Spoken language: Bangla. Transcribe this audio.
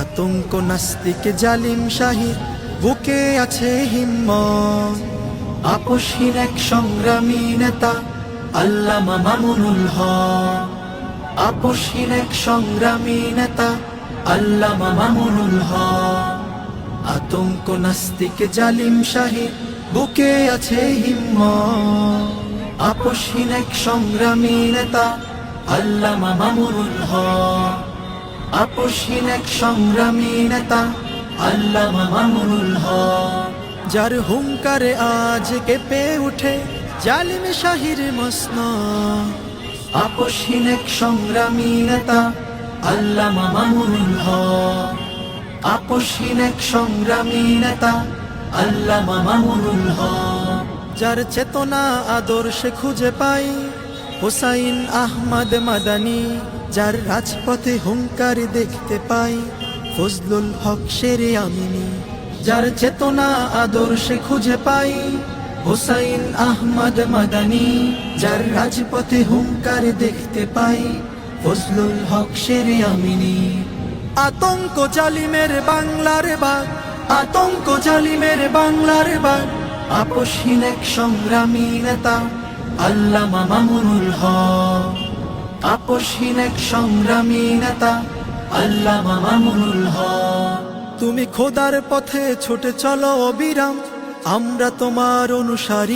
আতঙ্ক নাস্তিক জালিম শাহীর বুকে আছে হিম্মত। আপসহীন এক সংগ্রামী নেতা আল্লামা মামুনুল হক। আপসহীন এক সংগ্রামী নেতা আল্লামা মামুনুল হক। আতঙ্ক নাস্তিক জালিম শাহীর বুকে আছে হিম্মত। আপসহীন এক সংগ্রামী নেতা আল্লামা মামুনুল হক। আপসহীন এক সংগ্রামী নেতা আল্লামা মামুনুল হক। যার হুঙ্কারে আজ কেঁপে উঠে জালিম শাহীর মসনদ। আপসহীন এক সংগ্রামী নেতা আল্লামা মামুনুল হক। আপসহীন এক সংগ্রামী নেতা আল্লামা মামুনুল হক। যার চেতনা আদর্শে খুঁজে পাই হুসাইন আহমদ মাদানী। যার রাজপথে হুঙ্কার দেখতে পাই ফজলুল হক শেরে আমিনী। যার চেতনা আদর্শে খুঁজে পাই হুসাইন আহমদ মাদানী। যার রাজপথে হুঙ্কার দেখতে পাই ফজলুল হক শেরে আমিনী। আতঙ্ক জালিমের বাংলার বাগ, আতঙ্ক জালিমের বাংলার বাগ। আপসহীন এক সংগ্রামী নেতা আল্লামা মামুনুল হক। আপসহীন এক সংগ্রামী নেতা আল্লামা মামুনুল হক। তুমি খোদার পথে ছুটে চলো অবিরাম, আমরা তোমার অনুসারী।